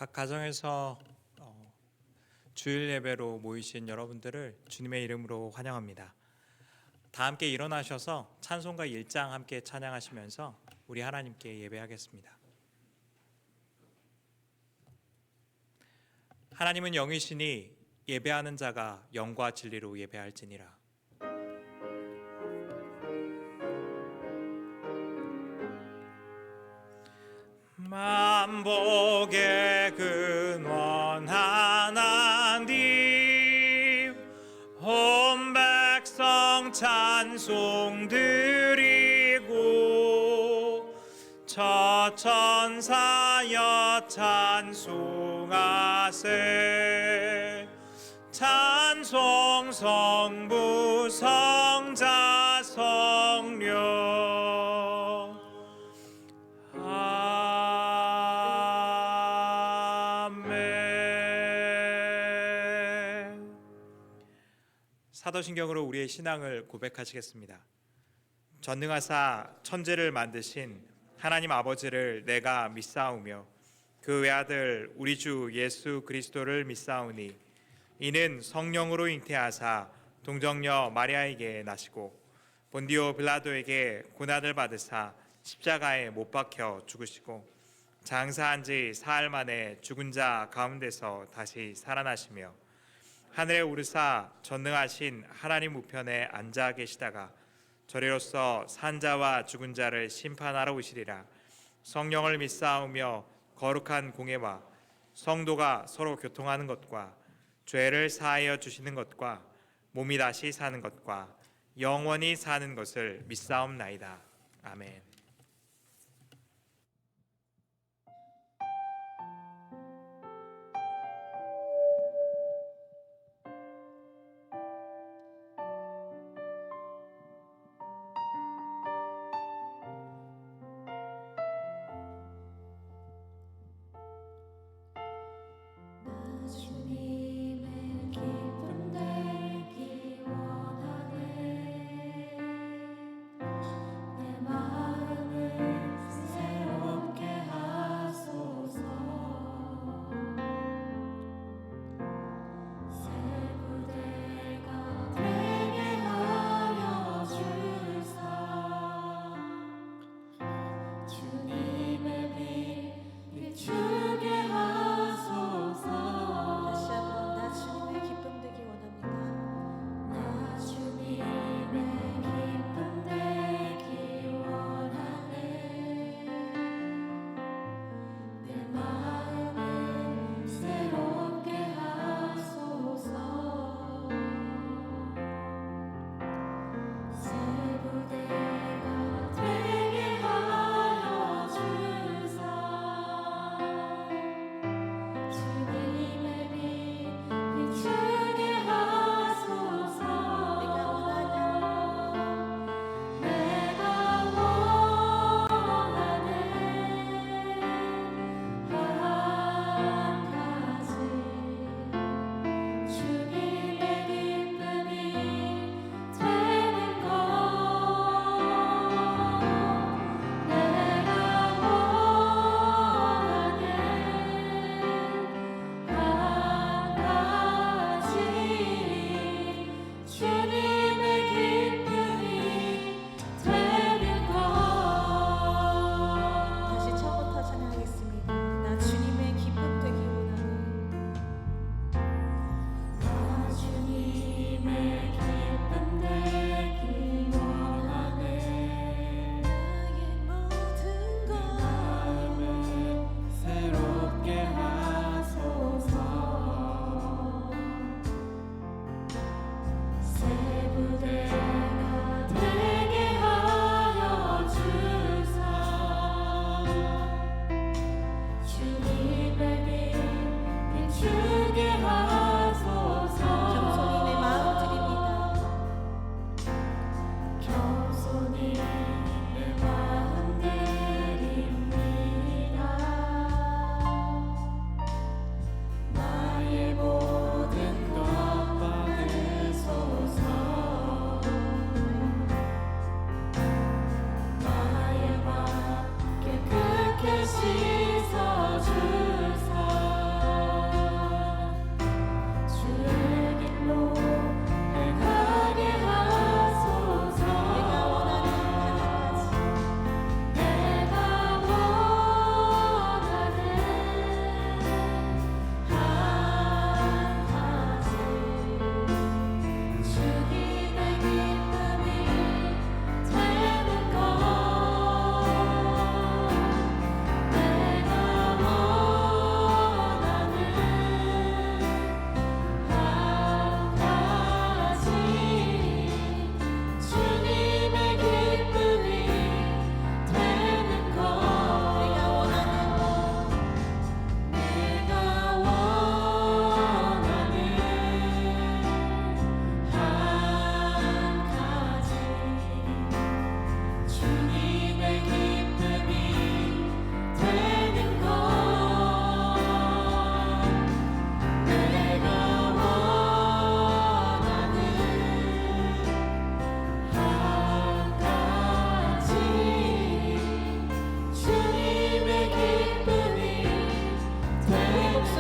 각 가정에서 주일 예배로 모이신 여러분들을 주님의 이름으로 환영합니다. 다 함께 일어나셔서 찬송가 1장 함께 찬양하시면서 우리 하나님께 예배하겠습니다. 하나님은 영이시니 예배하는 자가 영과 진리로 예배할지니라. 만복의 근원 하나님, 온 백성 찬송 드리고 저 천사여 찬송하세. 찬송 성부 성자 성령. 사도신경으로 우리의 신앙을 고백하시겠습니다. 전능하사 천지를 만드신 하나님 아버지를 내가 믿사오며 그 외아들 우리 주 예수 그리스도를 믿사오니 이는 성령으로 잉태하사 동정녀 마리아에게 나시고 본디오 빌라도에게 고난을 받으사 십자가에 못 박혀 죽으시고 장사한 지 사흘 만에 죽은 자 가운데서 다시 살아나시며 하늘에 오르사 전능하신 하나님 우편에 앉아 계시다가 저리로서 산자와 죽은 자를 심판하러 오시리라. 성령을 믿사오며 거룩한 공예와 성도가 서로 교통하는 것과 죄를 사하여 주시는 것과 몸이 다시 사는 것과 영원히 사는 것을 믿사옵나이다. 아멘. 주님의 기쁨 되기 원하네. 내 마음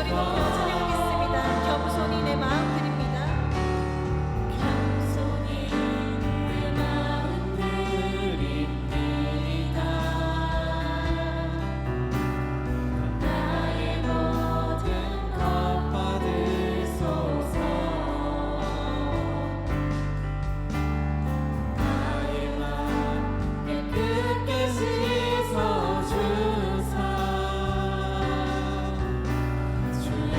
목소리 높여 찬양하겠습니다. 겸손히 내 마음 드립니다. 겸손히 내 마음 드립니다. 나의 모든 것 받으소서. 나의 맘 깨끗게 씻어주사. 주의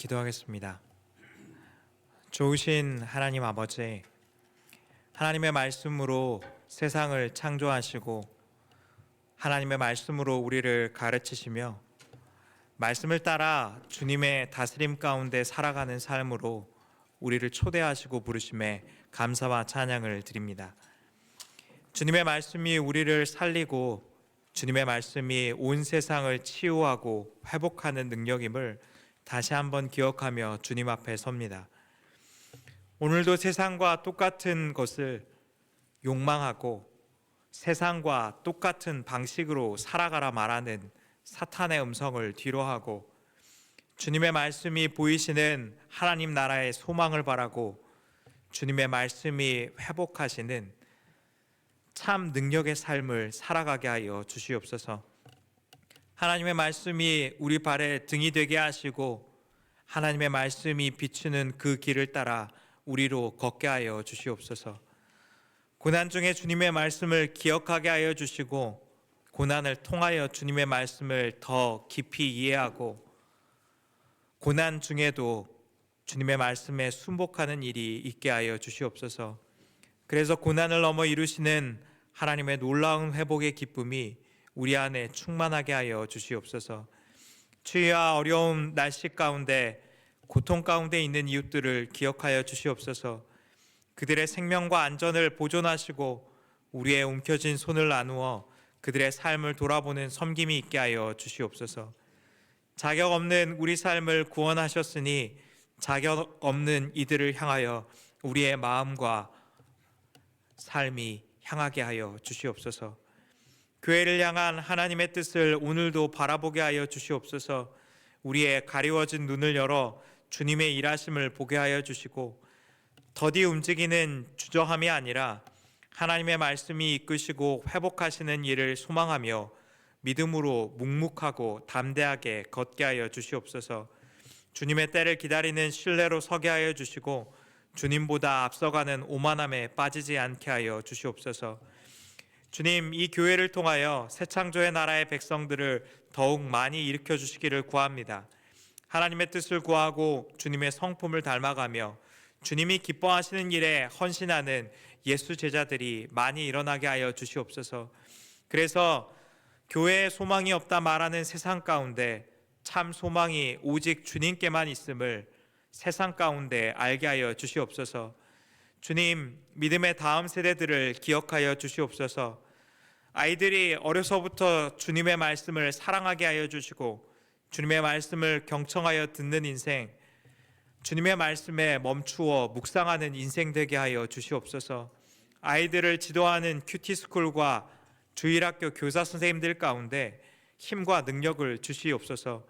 기도하겠습니다. 좋으신 하나님 아버지, 하나님의 말씀으로 세상을 창조하시고 하나님의 말씀으로 우리를 가르치시며 말씀을 따라 주님의 다스림 가운데 살아가는 삶으로 우리를 초대하시고 부르심에 감사와 찬양을 드립니다. 주님의 말씀이 우리를 살리고 주님의 말씀이 온 세상을 치유하고 회복하는 능력임을 다시 한번 기억하며 주님 앞에 섭니다. 오늘도 세상과 똑같은 것을 욕망하고 세상과 똑같은 방식으로 살아가라 말하는 사탄의 음성을 뒤로하고 주님의 말씀이 보이시는 하나님 나라의 소망을 바라고 주님의 말씀이 회복하시는 참 능력의 삶을 살아가게 하여 주시옵소서. 하나님의 말씀이 우리 발에 등이 되게 하시고 하나님의 말씀이 비추는 그 길을 따라 우리로 걷게 하여 주시옵소서. 고난 중에 주님의 말씀을 기억하게 하여 주시고 고난을 통하여 주님의 말씀을 더 깊이 이해하고 고난 중에도 주님의 말씀에 순복하는 일이 있게 하여 주시옵소서. 그래서 고난을 넘어 이루시는 하나님의 놀라운 회복의 기쁨이 우리 안에 충만하게 하여 주시옵소서. 추위와 어려운 날씨 가운데 고통 가운데 있는 이웃들을 기억하여 주시옵소서. 그들의 생명과 안전을 보존하시고 우리의 움켜진 손을 나누어 그들의 삶을 돌아보는 섬김이 있게 하여 주시옵소서. 자격 없는 우리 삶을 구원하셨으니 자격 없는 이들을 향하여 우리의 마음과 삶이 향하게 하여 주시옵소서. 교회를 향한 하나님의 뜻을 오늘도 바라보게 하여 주시옵소서. 우리의 가리워진 눈을 열어 주님의 일하심을 보게 하여 주시고 더디 움직이는 주저함이 아니라 하나님의 말씀이 이끄시고 회복하시는 일을 소망하며 믿음으로 묵묵하고 담대하게 걷게 하여 주시옵소서. 주님의 때를 기다리는 신뢰로 서게 하여 주시고 주님보다 앞서가는 오만함에 빠지지 않게 하여 주시옵소서. 주님, 이 교회를 통하여 새창조의 나라의 백성들을 더욱 많이 일으켜 주시기를 구합니다. 하나님의 뜻을 구하고 주님의 성품을 닮아가며 주님이 기뻐하시는 일에 헌신하는 예수 제자들이 많이 일어나게 하여 주시옵소서. 그래서 교회에 소망이 없다 말하는 세상 가운데 참 소망이 오직 주님께만 있음을 세상 가운데 알게 하여 주시옵소서. 주님, 믿음의 다음 세대들을 기억하여 주시옵소서. 아이들이 어려서부터 주님의 말씀을 사랑하게 하여 주시고 주님의 말씀을 경청하여 듣는 인생, 주님의 말씀에 멈추어 묵상하는 인생 되게 하여 주시옵소서. 아이들을 지도하는 큐티스쿨과 주일학교 교사 선생님들 가운데 힘과 능력을 주시옵소서.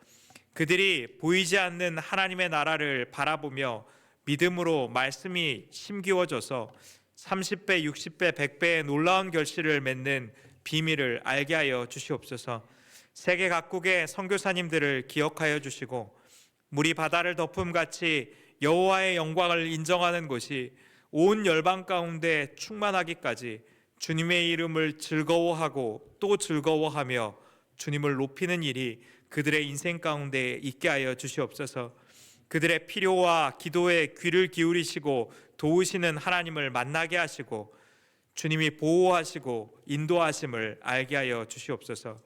그들이 보이지 않는 하나님의 나라를 바라보며 믿음으로 말씀이 심기워져서 30배, 60배, 100배의 놀라운 결실을 맺는 비밀을 알게 하여 주시옵소서. 세계 각국의 선교사님들을 기억하여 주시고 물이 바다를 덮음같이 여호와의 영광을 인정하는 곳이 온 열방 가운데 충만하기까지 주님의 이름을 즐거워하고 또 즐거워하며 주님을 높이는 일이 그들의 인생 가운데 있게 하여 주시옵소서. 그들의 필요와 기도에 귀를 기울이시고 도우시는 하나님을 만나게 하시고 주님이 보호하시고 인도하심을 알게 하여 주시옵소서.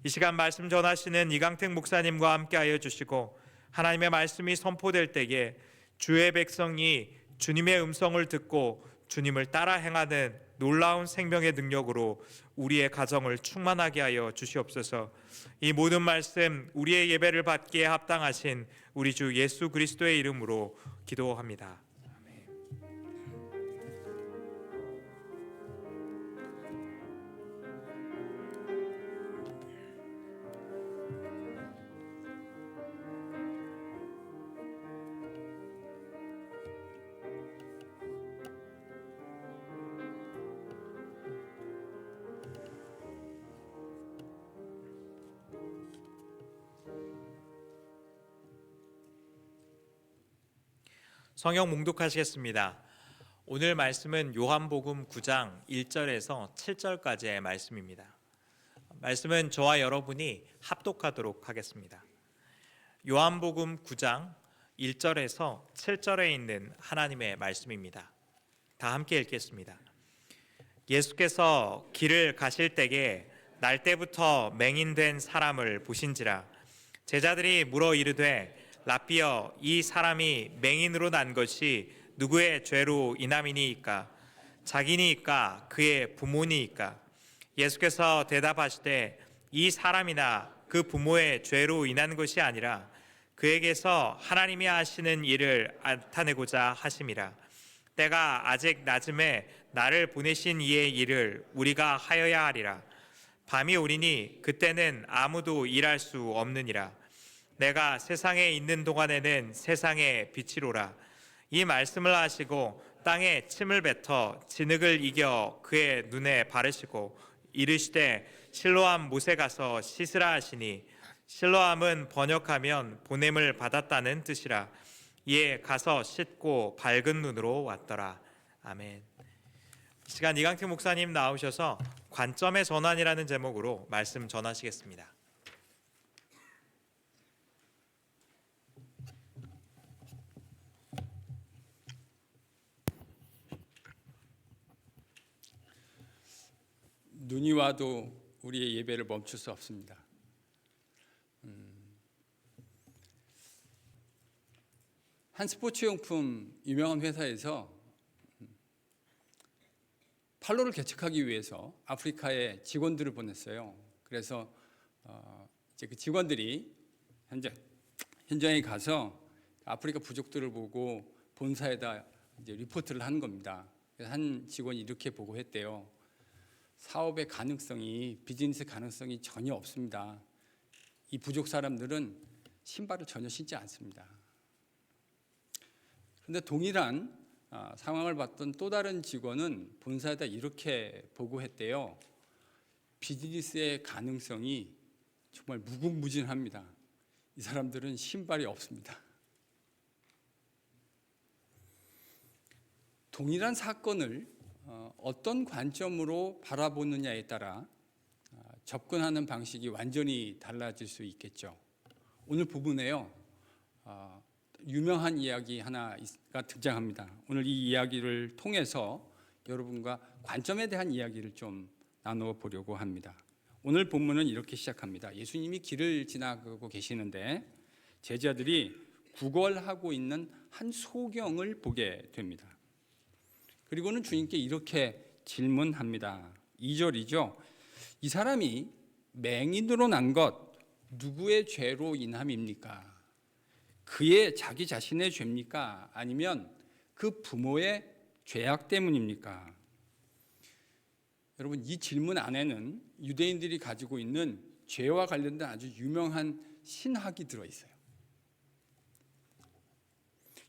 이 시간 말씀 전하시는 이강택 목사님과 함께 하여 주시고 하나님의 말씀이 선포될 때에 주의 백성이 주님의 음성을 듣고 주님을 따라 행하는 놀라운 생명의 능력으로 우리의 가정을 충만하게 하여 주시옵소서. 이 모든 말씀 우리의 예배를 받기에 합당하신 우리 주 예수 그리스도의 이름으로 기도합니다. 성경 몽독하시겠습니다. 오늘 말씀은 요한복음 9장 1절에서 7절까지의 말씀입니다. 말씀은 저와 여러분이 합독하도록 하겠습니다. 요한복음 9장 1절에서 7절에 있는 하나님의 말씀입니다. 다 함께 읽겠습니다. 예수께서 길을 가실 때에 날 때부터 맹인된 사람을 보신지라. 제자들이 물어 이르되 라삐여, 이 사람이 맹인으로 난 것이 누구의 죄로 인함이니이까? 자기니이까 그의 부모니이까? 예수께서 대답하시되 이 사람이나 그 부모의 죄로 인한 것이 아니라 그에게서 하나님이 하시는 일을 나타내고자 하심이라. 때가 아직 낮음에 나를 보내신 이의 일을 우리가 하여야 하리라. 밤이 오리니 그때는 아무도 일할 수 없느니라. 내가 세상에 있는 동안에는 세상의 빛이로라. 이 말씀을 하시고 땅에 침을 뱉어 진흙을 이겨 그의 눈에 바르시고 이르시되 실로암 못에 가서 씻으라 하시니, 실로암은 번역하면 보냄을 받았다는 뜻이라. 이에 가서 씻고 밝은 눈으로 왔더라. 아멘. 이 시간 이강태 목사님 나오셔서 관점의 전환이라는 제목으로 말씀 전하시겠습니다. 눈이 와도 우리의 예배를 멈출 수 없습니다. 한 스포츠용품 유명한 회사에서 판로를 개척하기 위해서 아프리카에 직원들을 보냈어요. 그래서 이제 그 직원들이 현장에 가서 아프리카 부족들을 보고 본사에다 이제 리포트를 한 겁니다. 그래서 한 직원이 이렇게 보고했대요. 사업의 가능성이, 비즈니스 가능성이 전혀 없습니다. 이 부족 사람들은 신발을 전혀 신지 않습니다. 그런데 동일한 상황을 봤던 또 다른 직원은 본사에다 이렇게 보고했대요. 비즈니스의 가능성이 정말 무궁무진합니다. 이 사람들은 신발이 없습니다. 동일한 사건을 어떤 관점으로 바라보느냐에 따라 접근하는 방식이 완전히 달라질 수 있겠죠. 오늘 부분에요, 유명한 이야기 하나가 등장합니다. 오늘 이 이야기를 통해서 여러분과 관점에 대한 이야기를 좀 나누어 보려고 합니다. 오늘 본문은 이렇게 시작합니다. 예수님이 길을 지나가고 계시는데 제자들이 구걸하고 있는 한 소경을 보게 됩니다. 그리고는 주님께 이렇게 질문합니다. 2절이죠. 이 사람이 맹인으로 난 것 누구의 죄로 인함입니까? 그의 자기 자신의 죄입니까? 아니면 그 부모의 죄악 때문입니까? 여러분, 이 질문 안에는 유대인들이 가지고 있는 죄와 관련된 아주 유명한 신학이 들어있어요.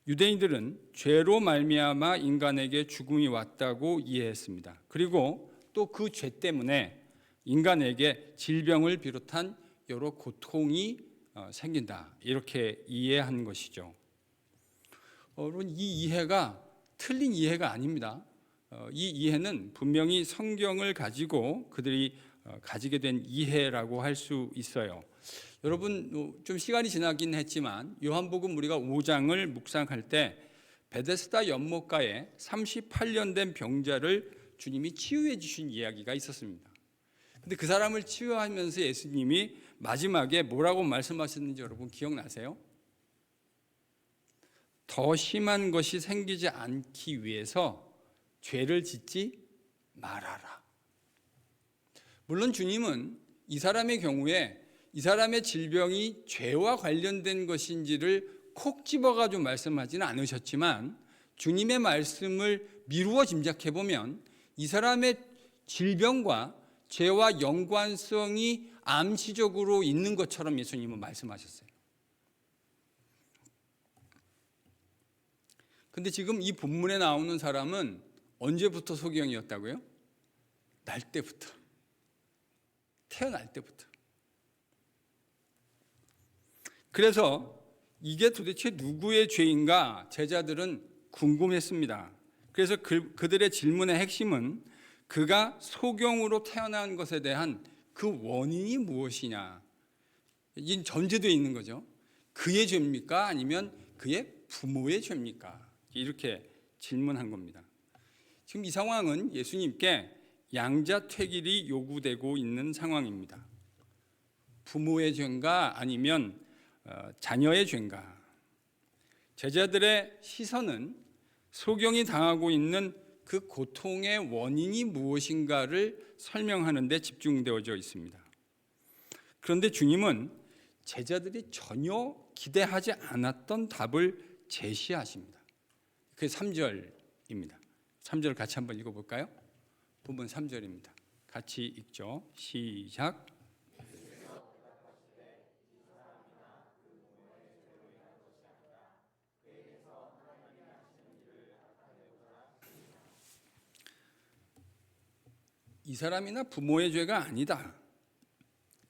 유대인들은 죄로 말미암아 인간에게 죽음이 왔다고 이해했습니다. 그리고 또 그 죄 때문에 인간에게 질병을 비롯한 여러 고통이 생긴다, 이렇게 이해한 것이죠. 여러분, 이 이해가 틀린 이해가 아닙니다. 이 이해는 분명히 성경을 가지고 그들이 가지게 된 이해라고 할 수 있어요. 여러분, 좀 시간이 지나긴 했지만 요한복음 우리가 5장을 묵상할 때 베데스다 연못가에 38년 된 병자를 주님이 치유해 주신 이야기가 있었습니다. 근데 그 사람을 치유하면서 예수님이 마지막에 뭐라고 말씀하셨는지 여러분 기억나세요? 더 심한 것이 생기지 않기 위해서 죄를 짓지 말아라. 물론 주님은 이 사람의 경우에 이 사람의 질병이 죄와 관련된 것인지를 콕 집어가지고 말씀하지는 않으셨지만 주님의 말씀을 미루어 짐작해 보면 이 사람의 질병과 죄와 연관성이 암시적으로 있는 것처럼 예수님은 말씀하셨어요. 근데 지금 이 본문에 나오는 사람은 언제부터 소경이었다고요? 날 때부터. 태어날 때부터. 그래서 이게 도대체 누구의 죄인가 제자들은 궁금했습니다. 그래서 그들의 질문의 핵심은 그가 소경으로 태어난 것에 대한 그 원인이 무엇이냐, 이 전제되어 있는 거죠. 그의 죄입니까? 아니면 그의 부모의 죄입니까? 이렇게 질문한 겁니다. 지금 이 상황은 예수님께 양자택일이 요구되고 있는 상황입니다. 부모의 죄인가 아니면 자녀의 죄인가? 제자들의 시선은 소경이 당하고 있는 그 고통의 원인이 무엇인가를 설명하는 데 집중되어져 있습니다. 그런데 주님은 제자들이 전혀 기대하지 않았던 답을 제시하십니다. 그게 3절입니다. 3절 같이 한번 읽어볼까요? 본문 3절입니다. 같이 읽죠. 시작. 이 사람이나 부모의 죄가 아니다.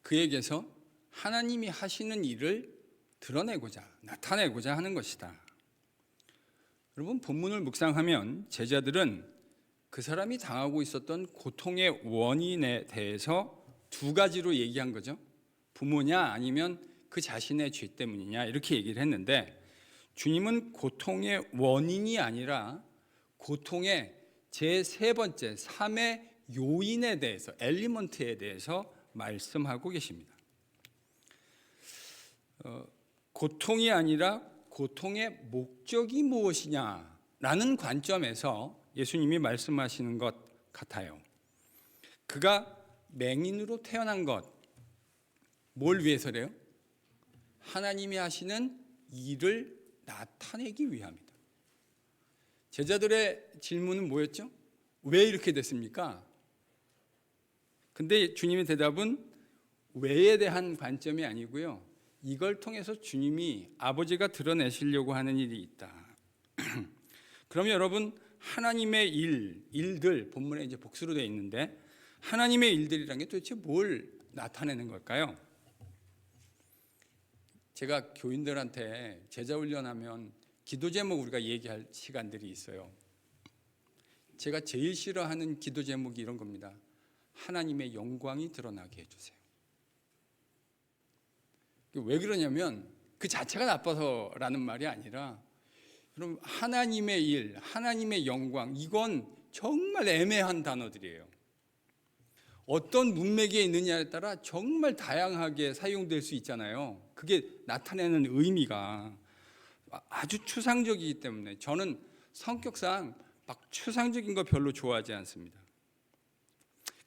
그에게서 하나님이 하시는 일을 드러내고자, 나타내고자 하는 것이다. 여러분, 본문을 묵상하면 제자들은 그 사람이 당하고 있었던 고통의 원인에 대해서 두 가지로 얘기한 거죠. 부모냐 아니면 그 자신의 죄 때문이냐 이렇게 얘기를 했는데, 주님은 고통의 원인이 아니라 고통의 제3 번째 3의 요인에 대해서, 엘리먼트에 대해서 말씀하고 계십니다. 고통이 아니라 고통의 목적이 무엇이냐라는 관점에서 예수님이 말씀하시는 것 같아요. 그가 맹인으로 태어난 것, 뭘 위해서래요? 하나님이 하시는 일을 나타내기 위함이다. 제자들의 질문은 뭐였죠? 왜 이렇게 됐습니까? 근데 주님의 대답은 왜에 대한 관점이 아니고요, 이걸 통해서 주님이 아버지가 드러내시려고 하는 일이 있다. 그러면 여러분, 하나님의 일들, 본문에 이제 복수로 되어 있는데 하나님의 일들이란 게 도대체 뭘 나타내는 걸까요? 제가 교인들한테 제자 훈련하면 기도 제목 우리가 얘기할 시간들이 있어요. 제가 제일 싫어하는 기도 제목이 이런 겁니다. 하나님의 영광이 드러나게 해주세요. 왜 그러냐면 그 자체가 나빠서라는 말이 아니라, 그럼 하나님의 일, 하나님의 영광, 이건 정말 애매한 단어들이에요. 어떤 문맥에 있느냐에 따라 정말 다양하게 사용될 수 있잖아요. 그게 나타내는 의미가 아주 추상적이기 때문에 저는 성격상 막 추상적인 거 별로 좋아하지 않습니다.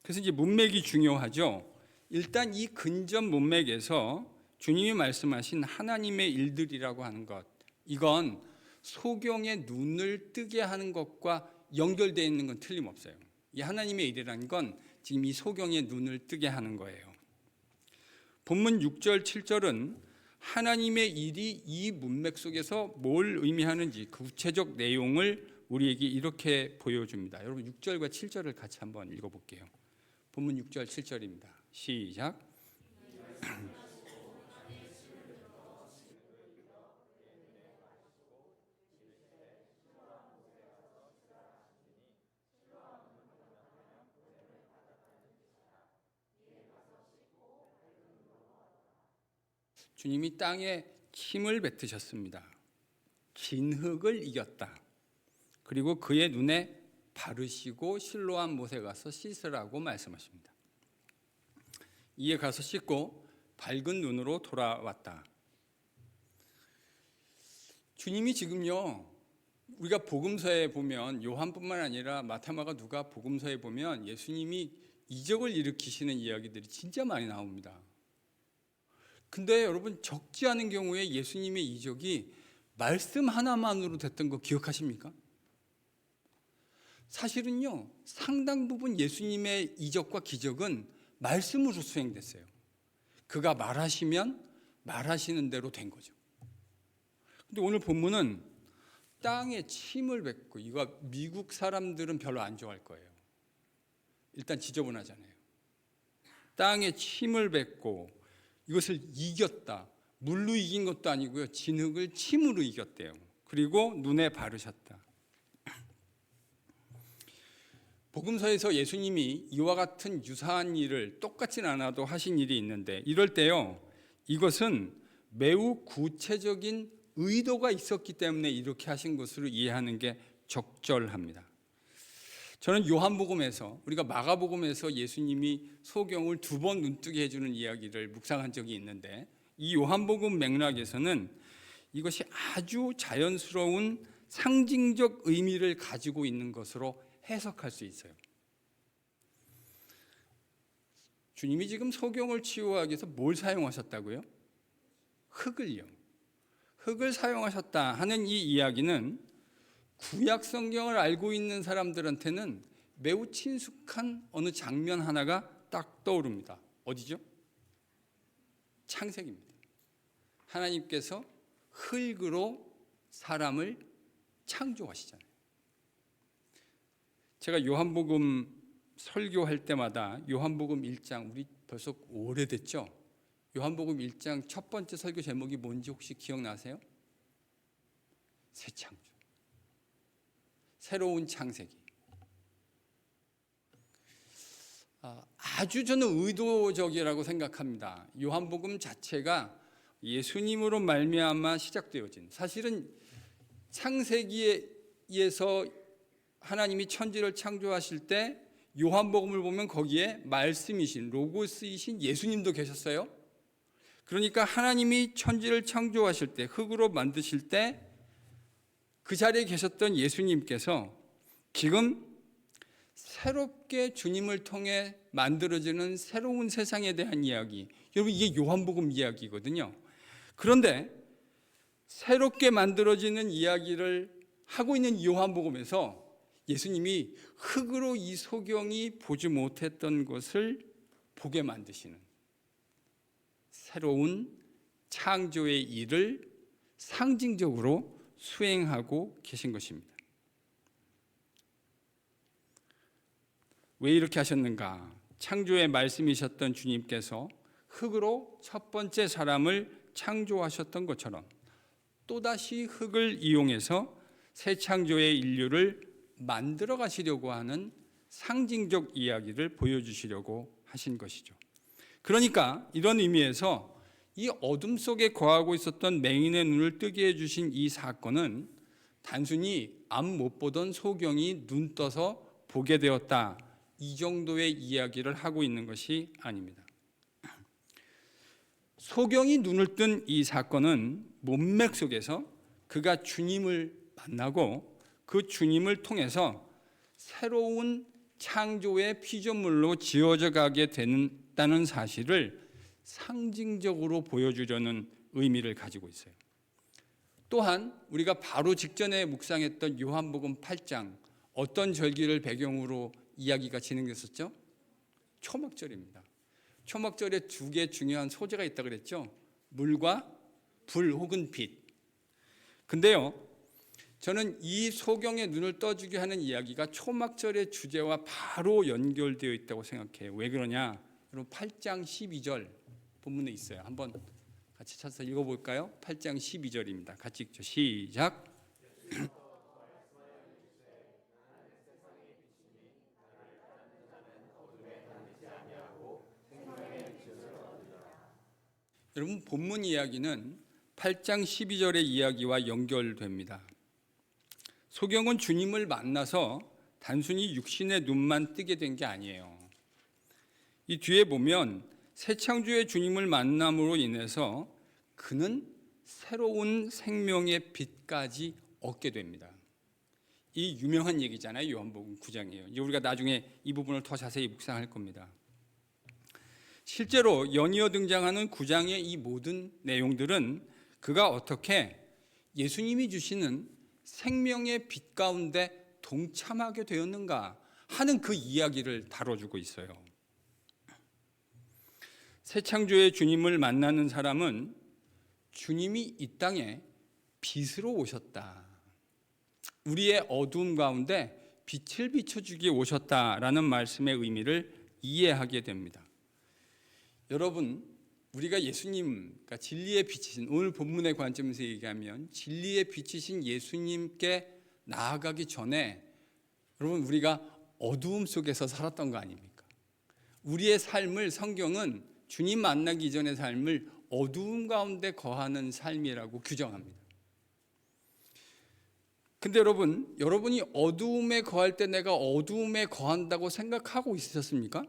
그래서 이제 문맥이 중요하죠. 일단 이 근접 문맥에서 주님이 말씀하신 하나님의 일들이라고 하는 것, 이건 소경의 눈을 뜨게 하는 것과 연결되어 있는 건 틀림없어요. 이 하나님의 일이라는 건 지금 이 소경의 눈을 뜨게 하는 거예요. 본문 6절, 7절은 하나님의 일이 이 문맥 속에서 뭘 의미하는지 구체적 내용을 우리에게 이렇게 보여줍니다. 여러분 6절과 7절을 같이 한번 읽어볼게요. 본문 6절, 7절입니다. 시작. 주님이 땅에 힘을 뱉으셨습니다. 진흙을 이겼다. 그리고 그의 눈에 바르시고 실로암 못에 가서 씻으라고 말씀하십니다. 이에 가서 씻고 밝은 눈으로 돌아왔다. 주님이 지금요, 우리가 복음서에 보면 요한뿐만 아니라 마태, 마가, 누가 복음서에 보면 예수님이 이적을 일으키시는 이야기들이 진짜 많이 나옵니다. 근데 여러분, 적지 않은 경우에 예수님의 이적이 말씀 하나만으로 됐던 거 기억하십니까? 사실은요, 상당 부분 예수님의 이적과 기적은 말씀으로 수행됐어요. 그가 말하시면 말하시는 대로 된 거죠. 근데 오늘 본문은 땅에 침을 뱉고, 이거 미국 사람들은 별로 안 좋아할 거예요. 일단 지저분하잖아요. 땅에 침을 뱉고 이것을 이겼다. 물로 이긴 것도 아니고요, 진흙을 침으로 이겼대요. 그리고 눈에 바르셨다. 복음서에서 예수님이 이와 같은 유사한 일을 똑같진 않아도 하신 일이 있는데, 이럴 때요, 이것은 매우 구체적인 의도가 있었기 때문에 이렇게 하신 것으로 이해하는 게 적절합니다. 저는 요한복음에서, 우리가 마가복음에서 예수님이 소경을 2번 눈뜨게 해주는 이야기를 묵상한 적이 있는데, 이 요한복음 맥락에서는 이것이 아주 자연스러운 상징적 의미를 가지고 있는 것으로 해석할 수 있어요. 주님이 지금 소경을 치유하기 위해서 뭘 사용하셨다고요? 흙을요. 흙을 사용하셨다 하는 이 이야기는 구약 성경을 알고 있는 사람들한테는 매우 친숙한 어느 장면 하나가 딱 떠오릅니다. 어디죠? 창세기입니다. 하나님께서 흙으로 사람을 창조하시잖아요. 제가 요한복음 설교할 때마다 요한복음 1장, 우리 벌써 오래됐죠? 요한복음 1장 첫 번째 설교 제목이 뭔지 혹시 기억나세요? 새 창조, 새로운 창세기. 아주 저는 의도적이라고 생각합니다. 요한복음 자체가 예수님으로 말미암아 시작되어진, 사실은 창세기에서 하나님이 천지를 창조하실 때 요한복음을 보면 거기에 말씀이신, 로고스이신 예수님도 계셨어요. 그러니까 하나님이 천지를 창조하실 때, 흙으로 만드실 때 그 자리에 계셨던 예수님께서 지금 새롭게 주님을 통해 만들어지는 새로운 세상에 대한 이야기, 여러분 이게 요한복음 이야기거든요. 그런데 새롭게 만들어지는 이야기를 하고 있는 요한복음에서 예수님이 흙으로 이 소경이 보지 못했던 것을 보게 만드시는 새로운 창조의 일을 상징적으로 수행하고 계신 것입니다. 왜 이렇게 하셨는가? 창조의 말씀이셨던 주님께서 흙으로 첫 번째 사람을 창조하셨던 것처럼 또다시 흙을 이용해서 새 창조의 인류를 만들어 가시려고 하는 상징적 이야기를 보여주시려고 하신 것이죠. 그러니까 이런 의미에서 이 어둠 속에 거하고 있었던 맹인의 눈을 뜨게 해주신 이 사건은 단순히 앞 못 보던 소경이 눈 떠서 보게 되었다, 이 정도의 이야기를 하고 있는 것이 아닙니다. 소경이 눈을 뜬 이 사건은 문맥 속에서 그가 주님을 만나고 그 주님을 통해서 새로운 창조의 피조물로 지어져 가게 된다는 사실을 상징적으로 보여주려는 의미를 가지고 있어요. 또한 우리가 바로 직전에 묵상했던 요한복음 8장, 어떤 절기를 배경으로 이야기가 진행됐었죠? 초막절입니다. 초막절에 2개 중요한 소재가 있다고 그랬죠? 물과 불 혹은 빛. 근데요, 저는 이 소경의 눈을 떠주게 하는 이야기가 초막절의 주제와 바로 연결되어 있다고 생각해요. 왜 그러냐? 여러분 8장 12절 본문에 있어요. 한번 같이 찾아서 읽어볼까요? 8장 12절입니다. 같이 읽죠. 시작. 여러분 본문 이야기는 8장 12절의 이야기와 연결됩니다. 소경은 주님을 만나서 단순히 육신의 눈만 뜨게 된 게 아니에요. 이 뒤에 보면 새 창조의 주님을 만남으로 인해서 그는 새로운 생명의 빛까지 얻게 됩니다. 이 유명한 얘기잖아요. 요한복음 9장이에요. 이제 우리가 나중에 이 부분을 더 자세히 묵상할 겁니다. 실제로 연이어 등장하는 9장의 이 모든 내용들은 그가 어떻게 예수님이 주시는 생명의 빛 가운데 동참하게 되었는가 하는 그 이야기를 다뤄주고 있어요. 새 창조의 주님을 만나는 사람은 주님이 이 땅에 빛으로 오셨다, 우리의 어두움 가운데 빛을 비춰주기에 오셨다라는 말씀의 의미를 이해하게 됩니다. 여러분, 우리가 예수님, 그러니까 진리의 빛이신, 오늘 본문의 관점에서 얘기하면 진리의 빛이신 예수님께 나아가기 전에 여러분 우리가 어두움 속에서 살았던 거 아닙니까? 우리의 삶을 성경은 주님 만나기 전의 삶을 어두움 가운데 거하는 삶이라고 규정합니다. 근데 여러분이 어두움에 거할 때 내가 어두움에 거한다고 생각하고 있으셨습니까?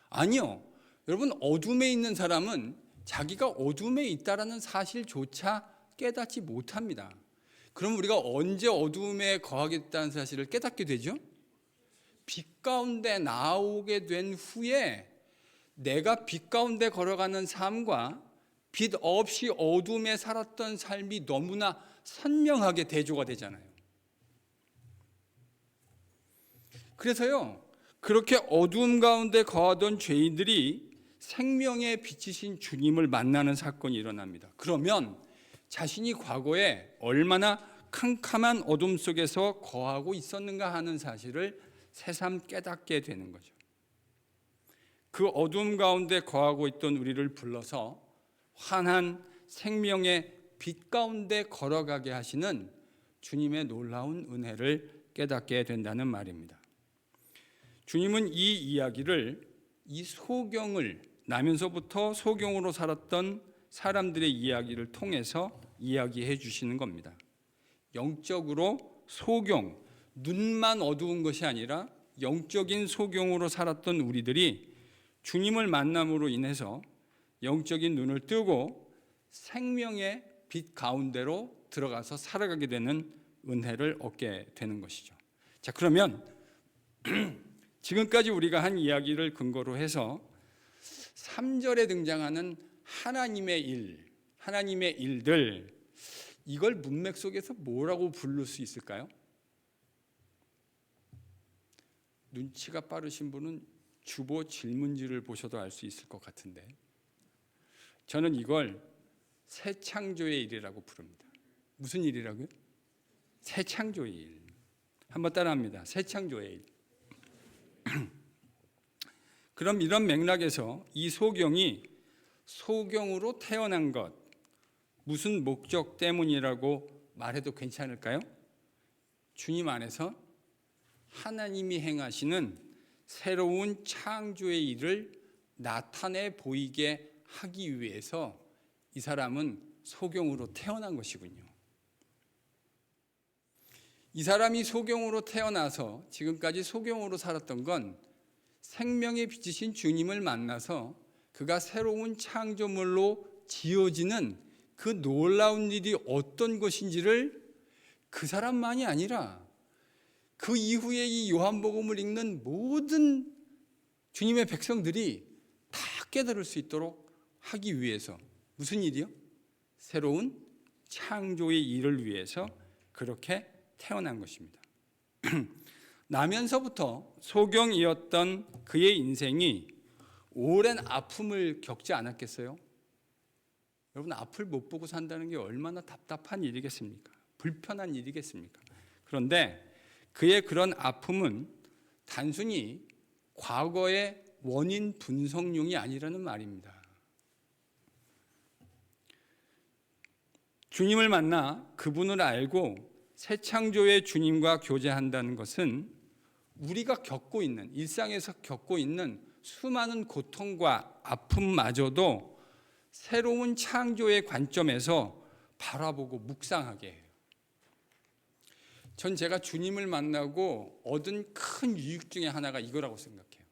아니요. 여러분, 어둠에 있는 사람은 자기가 어둠에 있다라는 사실조차 깨닫지 못합니다. 그럼 우리가 언제 어둠에 거하겠다는 사실을 깨닫게 되죠? 빛 가운데 나오게 된 후에 내가 빛 가운데 걸어가는 삶과 빛 없이 어둠에 살았던 삶이 너무나 선명하게 대조가 되잖아요. 그래서요, 그렇게 어두움 가운데 거하던 죄인들이 생명의 빛이신 주님을 만나는 사건이 일어납니다. 그러면 자신이 과거에 얼마나 캄캄한 어둠 속에서 거하고 있었는가 하는 사실을 새삼 깨닫게 되는 거죠. 그 어둠 가운데 거하고 있던 우리를 불러서 환한 생명의 빛 가운데 걸어가게 하시는 주님의 놀라운 은혜를 깨닫게 된다는 말입니다. 주님은 이 이야기를, 이 소경을, 나면서부터 소경으로 살았던 사람들의 이야기를 통해서 이야기해 주시는 겁니다. 영적으로 소경, 눈만 어두운 것이 아니라 영적인 소경으로 살았던 우리들이 주님을 만남으로 인해서 영적인 눈을 뜨고 생명의 빛 가운데로 들어가서 살아가게 되는 은혜를 얻게 되는 것이죠. 자, 그러면 지금까지 우리가 한 이야기를 근거로 해서 3절에 등장하는 하나님의 일, 하나님의 일들, 이걸 문맥 속에서 뭐라고 부를 수 있을까요? 눈치가 빠르신 분은 주보 질문지를 보셔도 알 수 있을 것 같은데, 저는 이걸 새 창조의 일이라고 부릅니다. 무슨 일이라고요? 새 창조의 일. 한번 따라합니다. 새 창조의 일. 그럼 이런 맥락에서 이 소경이 소경으로 태어난 것, 무슨 목적 때문이라고 말해도 괜찮을까요? 주님 안에서 하나님이 행하시는 새로운 창조의 일을 나타내 보이게 하기 위해서 이 사람은 소경으로 태어난 것이군요. 이 사람이 소경으로 태어나서 지금까지 소경으로 살았던 건 생명의 빛이신 주님을 만나서 그가 새로운 창조물로 지어지는 그 놀라운 일이 어떤 것인지를 그 사람만이 아니라 그 이후에 이 요한복음을 읽는 모든 주님의 백성들이 다 깨달을 수 있도록 하기 위해서, 무슨 일이요? 새로운 창조의 일을 위해서 그렇게 태어난 것입니다. 나면서부터 소경이었던 그의 인생이 오랜 아픔을 겪지 않았겠어요? 여러분, 앞을 못 보고 산다는 게 얼마나 답답한 일이겠습니까? 불편한 일이겠습니까? 그런데 그의 그런 아픔은 단순히 과거의 원인 분석용이 아니라는 말입니다. 주님을 만나 그분을 알고 새 창조의 주님과 교제한다는 것은 우리가 겪고 있는, 일상에서 겪고 있는 수많은 고통과 아픔마저도 새로운 창조의 관점에서 바라보고 묵상하게 해요. 전 제가 주님을 만나고 얻은 큰 유익 중에 하나가 이거라고 생각해요.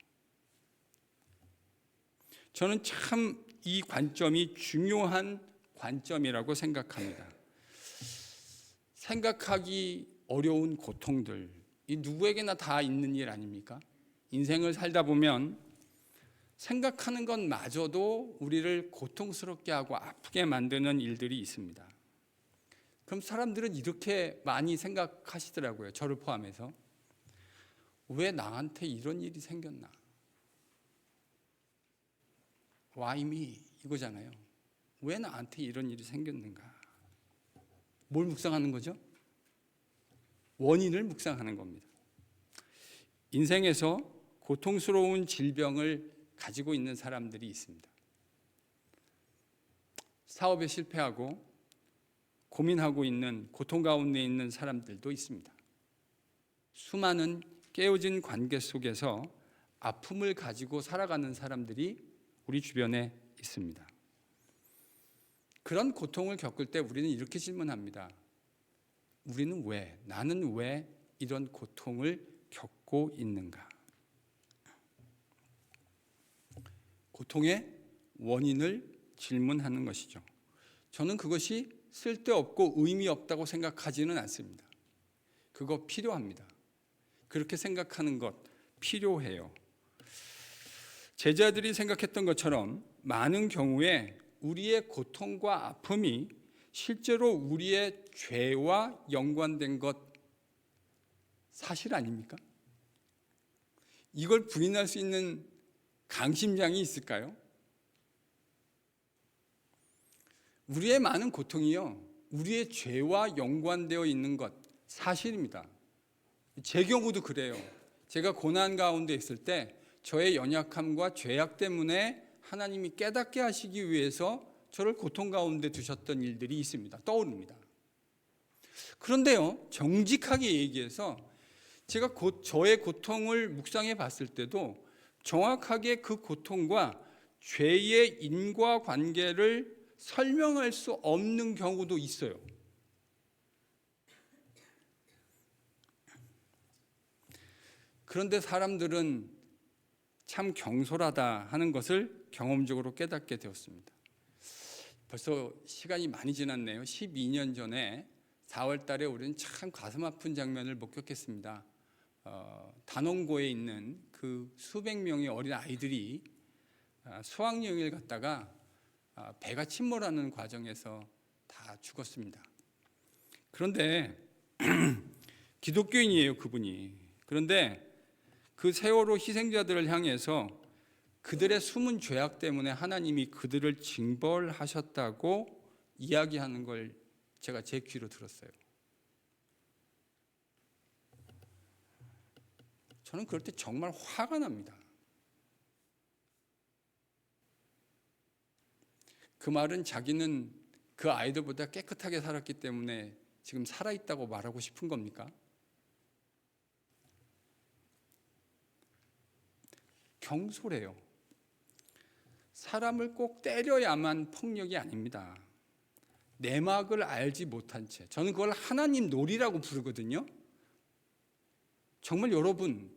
저는 참 이 관점이 중요한 관점이라고 생각합니다. 생각하기 어려운 고통들, 이 누구에게나 다 있는 일 아닙니까? 인생을 살다 보면 생각하는 것마저도 우리를 고통스럽게 하고 아프게 만드는 일들이 있습니다. 그럼 사람들은 이렇게 많이 생각하시더라고요. 저를 포함해서. 왜 나한테 이런 일이 생겼나? Why me? 이거잖아요. 왜 나한테 이런 일이 생겼는가? 뭘 묵상하는 거죠? 원인을 묵상하는 겁니다. 인생에서 고통스러운 질병을 가지고 있는 사람들이 있습니다. 사업에 실패하고 고민하고 있는, 고통 가운데 있는 사람들도 있습니다. 수많은 깨어진 관계 속에서 아픔을 가지고 살아가는 사람들이 우리 주변에 있습니다. 그런 고통을 겪을 때 우리는 이렇게 질문합니다. 나는 왜 이런 고통을 겪고 있는가? 고통의 원인을 질문하는 것이죠. 저는 그것이 쓸데없고 의미 없다고 생각하지는 않습니다. 그거 필요합니다. 그렇게 생각하는 것 필요해요. 제자들이 생각했던 것처럼 많은 경우에 우리의 고통과 아픔이 실제로 우리의 죄와 연관된 것 사실 아닙니까? 이걸 부인할 수 있는 강심장이 있을까요? 우리의 많은 고통이요, 우리의 죄와 연관되어 있는 것 사실입니다. 제 경우도 그래요. 제가 고난 가운데 있을 때 저의 연약함과 죄악 때문에 하나님이 깨닫게 하시기 위해서 저를 고통 가운데 두셨던 일들이 있습니다. 떠오릅니다. 그런데요, 정직하게 얘기해서 제가 저의 고통을 묵상해 봤을 때도 정확하게 그 고통과 죄의 인과관계를 설명할 수 없는 경우도 있어요. 그런데 사람들은 참 경솔하다 하는 것을 경험적으로 깨닫게 되었습니다. 벌써 시간이 많이 지났네요. 12년 전에 4월 달에 우리는 참 가슴 아픈 장면을 목격했습니다. 단원고에 있는 그 수백 명의 어린 아이들이 수학여행을 갔다가 배가 침몰하는 과정에서 다 죽었습니다. 그런데 기독교인이에요, 그분이. 그런데 그 세월호 희생자들을 향해서 그들의 숨은 죄악 때문에 하나님이 그들을 징벌하셨다고 이야기하는 걸 제가 제 귀로 들었어요. 저는 그럴 때 정말 화가 납니다. 그 말은 자기는 그 아이들보다 깨끗하게 살았기 때문에 지금 살아있다고 말하고 싶은 겁니까? 경솔해요. 사람을 꼭 때려야만 폭력이 아닙니다. 내막을 알지 못한 채, 저는 그걸 하나님 놀이라고 부르거든요. 정말 여러분,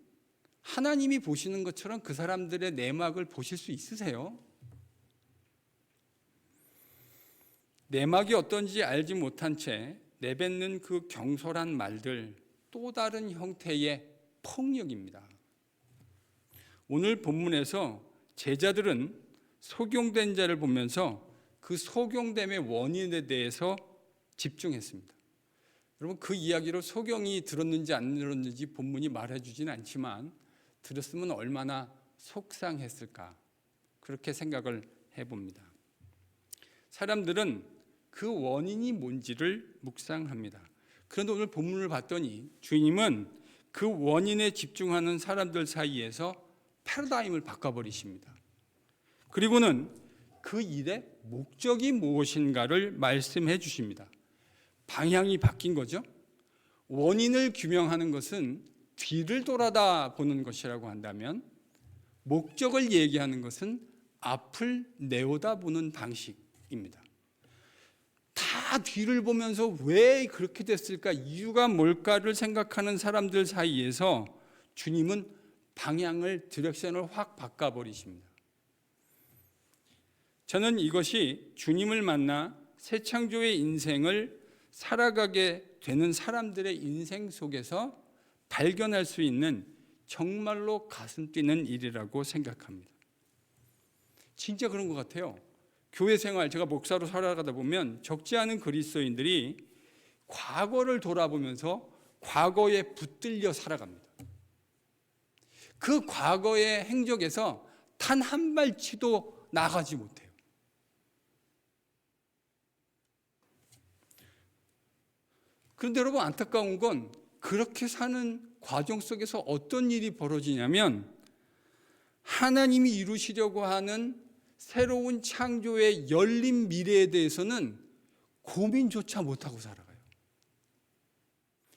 하나님이 보시는 것처럼 그 사람들의 내막을 보실 수 있으세요? 내막이 어떤지 알지 못한 채 내뱉는 그 경솔한 말들, 또 다른 형태의 폭력입니다. 오늘 본문에서 제자들은 소경된 자를 보면서 그 소경됨의 원인에 대해서 집중했습니다. 여러분, 그 이야기로 소경이 들었는지 안 들었는지 본문이 말해주지는 않지만 들었으면 얼마나 속상했을까, 그렇게 생각을 해봅니다. 사람들은 그 원인이 뭔지를 묵상합니다. 그런데 오늘 본문을 봤더니 주님은 그 원인에 집중하는 사람들 사이에서 패러다임을 바꿔버리십니다. 그리고는 그 일의 목적이 무엇인가를 말씀해 주십니다. 방향이 바뀐 거죠. 원인을 규명하는 것은 뒤를 돌아다 보는 것이라고 한다면, 목적을 얘기하는 것은 앞을 내오다보는 방식입니다. 다 뒤를 보면서 왜 그렇게 됐을까, 이유가 뭘까를 생각하는 사람들 사이에서 주님은 방향을, 디렉션을 확 바꿔버리십니다. 저는 이것이 주님을 만나 새 창조의 인생을 살아가게 되는 사람들의 인생 속에서 발견할 수 있는 정말로 가슴 뛰는 일이라고 생각합니다. 진짜 그런 것 같아요. 교회 생활, 제가 목사로 살아가다 보면 적지 않은 그리스도인들이 과거를 돌아보면서 과거에 붙들려 살아갑니다. 그 과거의 행적에서 단 한 발치도 나가지 못해요. 그런데 여러분, 안타까운 건 그렇게 사는 과정 속에서 어떤 일이 벌어지냐면, 하나님이 이루시려고 하는 새로운 창조의 열린 미래에 대해서는 고민조차 못하고 살아가요.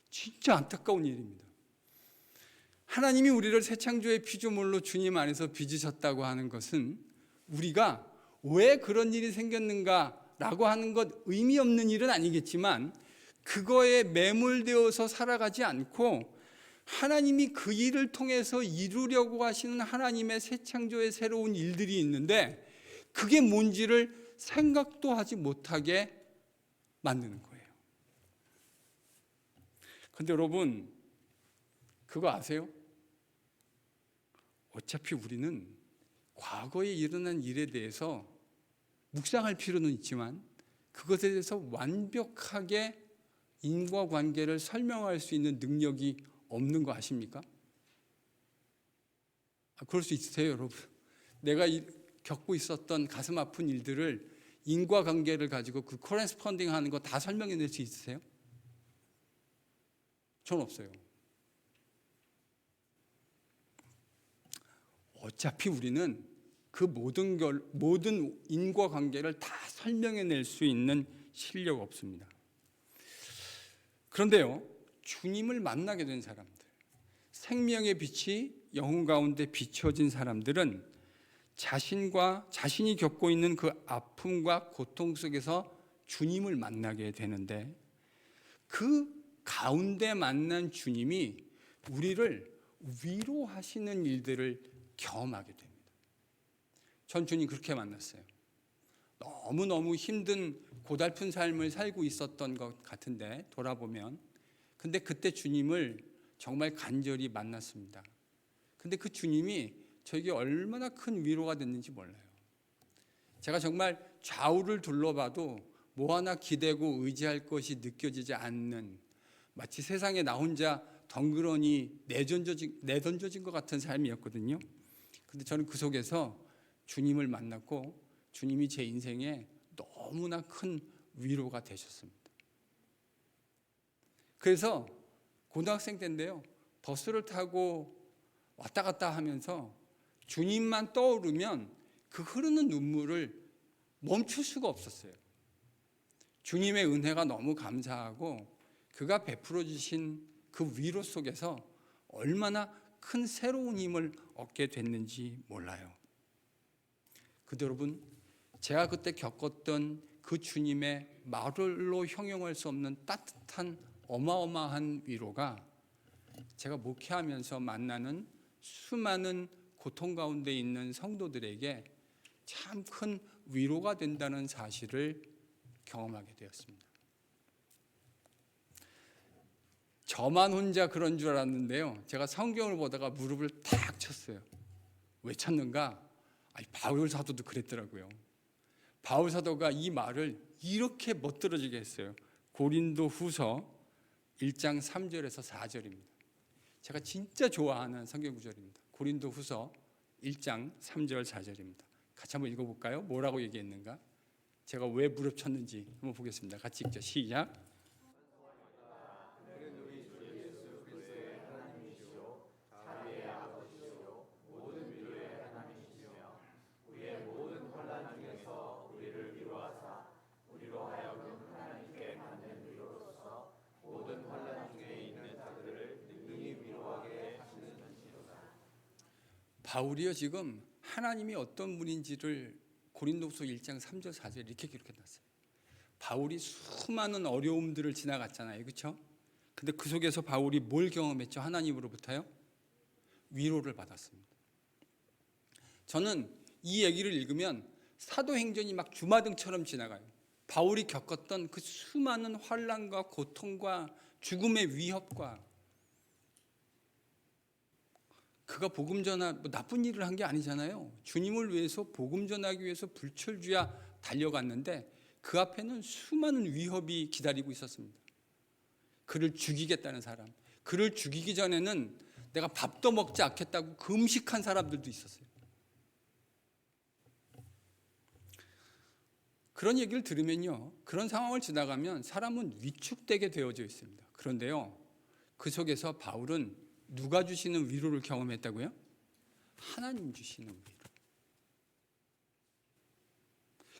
진짜 안타까운 일입니다. 하나님이 우리를 새 창조의 피조물로 주님 안에서 빚으셨다고 하는 것은 우리가 왜 그런 일이 생겼는가라고 하는 것, 의미 없는 일은 아니겠지만 그거에 매몰되어서 살아가지 않고 하나님이 그 일을 통해서 이루려고 하시는 하나님의 새 창조의 새로운 일들이 있는데 그게 뭔지를 생각도 하지 못하게 만드는 거예요. 근데 여러분, 그거 아세요? 어차피 우리는 과거에 일어난 일에 대해서 묵상할 필요는 있지만 그것에 대해서 완벽하게 인과관계를 설명할 수 있는 능력이 없는 거 아십니까? 그럴 수 있으세요, 여러분? 내가 겪고 있었던 가슴 아픈 일들을 인과관계를 가지고 그 코레스폰딩 하는 거 다 설명해 낼 수 있으세요? 전 없어요. 어차피 우리는 그 모든 인과관계를 다 설명해 낼 수 있는 실력 없습니다. 그런데요, 주님을 만나게 된 사람들, 생명의 빛이 영혼 가운데 비춰진 사람들은 자신이 겪고 있는 그 아픔과 고통 속에서 주님을 만나게 되는데 그 가운데 만난 주님이 우리를 위로하시는 일들을 경험하게 됩니다. 전 주님 그렇게 만났어요. 너무너무 힘든 고달픈 삶을 살고 있었던 것 같은데 돌아보면, 근데 그때 주님을 정말 간절히 만났습니다. 근데 그 주님이 저에게 얼마나 큰 위로가 됐는지 몰라요. 제가 정말 좌우를 둘러봐도 뭐 하나 기대고 의지할 것이 느껴지지 않는, 마치 세상에 나 혼자 덩그러니 내던져진 것 같은 삶이었거든요. 근데 저는 그 속에서 주님을 만났고 주님이 제 인생에 너무나 큰 위로가 되셨습니다. 그래서 고등학생 때인데요, 버스를 타고 왔다 갔다 하면서 주님만 떠오르면 그 흐르는 눈물을 멈출 수가 없었어요. 주님의 은혜가 너무 감사하고 그가 베풀어 주신 그 위로 속에서 얼마나 큰 새로운 힘을 얻게 됐는지 몰라요. 근데 여러분, 제가 그때 겪었던 그 주님의 말로 형용할 수 없는 따뜻한 어마어마한 위로가 제가 목회하면서 만나는 수많은 고통 가운데 있는 성도들에게 참 큰 위로가 된다는 사실을 경험하게 되었습니다. 저만 혼자 그런 줄 알았는데요, 제가 성경을 보다가 무릎을 탁 쳤어요. 왜 쳤는가? 바울 사도도 그랬더라고요. 바울 사도가 이 말을 이렇게 멋들어지게 했어요. 고린도 후서 1장 3절에서 4절입니다. 제가 진짜 좋아하는 성경 구절입니다. 고린도 후서 1장 3절 4절입니다. 같이 한번 읽어볼까요? 뭐라고 얘기했는가? 제가 왜 무릎 쳤는지 한번 보겠습니다. 같이 읽죠. 시작. 바울이요, 지금 하나님이 어떤 분인지를 고린도후서 1장 3절 4절 이렇게 기록해놨어요. 바울이 수많은 어려움들을 지나갔잖아요, 그렇죠? 근데 그 속에서 바울이 뭘 경험했죠? 하나님으로부터요? 위로를 받았습니다. 저는 이 얘기를 읽으면 사도행전이 막 주마등처럼 지나가요. 바울이 겪었던 그 수많은 환난과 고통과 죽음의 위협과, 그가 복음 전하 나쁜 일을 한 게 아니잖아요. 주님을 위해서 복음 전하기 위해서 불철주야 달려갔는데 그 앞에는 수많은 위협이 기다리고 있었습니다. 그를 죽이겠다는 사람, 그를 죽이기 전에는 내가 밥도 먹지 않겠다고 금식한 사람들도 있었어요. 그런 얘기를 들으면요, 그런 상황을 지나가면 사람은 위축되게 되어져 있습니다. 그런데요, 그 속에서 바울은 누가 주시는 위로를 경험했다고요? 하나님 주시는 위로.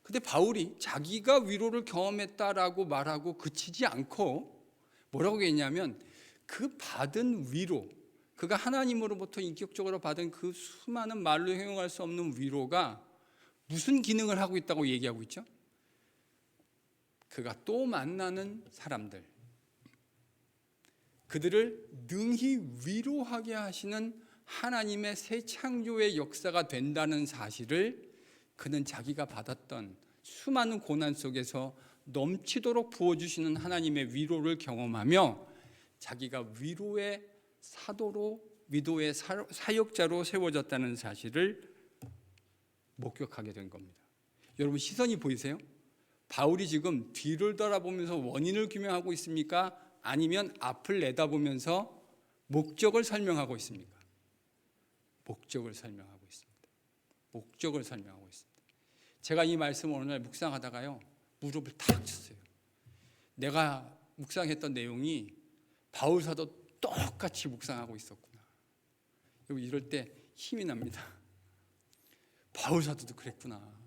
근데 바울이 자기가 위로를 경험했다라고 말하고 그치지 않고 뭐라고 했냐면, 그 받은 위로, 그가 하나님으로부터 인격적으로 받은 그 수많은 말로 형용할 수 없는 위로가 무슨 기능을 하고 있다고 얘기하고 있죠? 그가 또 만나는 사람들, 그들을 능히 위로하게 하시는 하나님의 새 창조의 역사가 된다는 사실을 그는 자기가 받았던 수많은 고난 속에서 넘치도록 부어주시는 하나님의 위로를 경험하며 자기가 위로의 사도로, 위도의 사역자로 세워졌다는 사실을 목격하게 된 겁니다. 여러분, 시선이 보이세요? 바울이 지금 뒤를 돌아보면서 원인을 규명하고 있습니까? 아니면 앞을 내다보면서 목적을 설명하고 있습니까? 목적을 설명하고 있습니다. 목적을 설명하고 있습니다. 제가 이 말씀을 오늘 묵상하다가요, 무릎을 탁 쳤어요. 내가 묵상했던 내용이 바울 사도 똑같이 묵상하고 있었구나. 여러분, 이럴 때 힘이 납니다. 바울 사도도 그랬구나.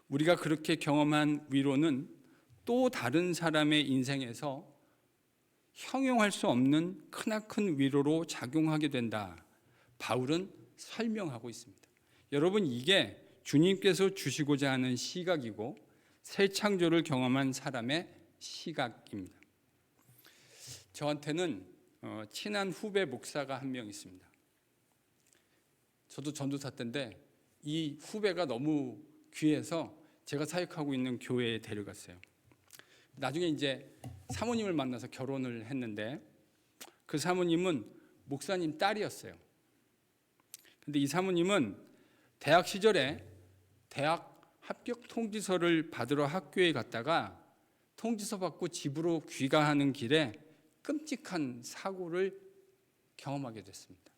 우리가 그렇게 경험한 위로는 또 다른 사람의 인생에서 형용할 수 없는 크나큰 위로로 작용하게 된다. 바울은 설명하고 있습니다. 여러분, 이게 주님께서 주시고자 하는 시각이고 새 창조를 경험한 사람의 시각입니다. 저한테는 친한 후배 목사가 한 명 있습니다. 저도 전도사 때인데 이 후배가 너무 귀해서 제가 사역하고 있는 교회에 데려갔어요. 나중에 이제 사모님을 만나서 결혼을 했는데 그 사모님은 목사님 딸이었어요. 근데 이 사모님은 대학 시절에 대학 합격 통지서를 받으러 학교에 갔다가 통지서 받고 집으로 귀가하는 길에 끔찍한 사고를 경험하게 됐습니다.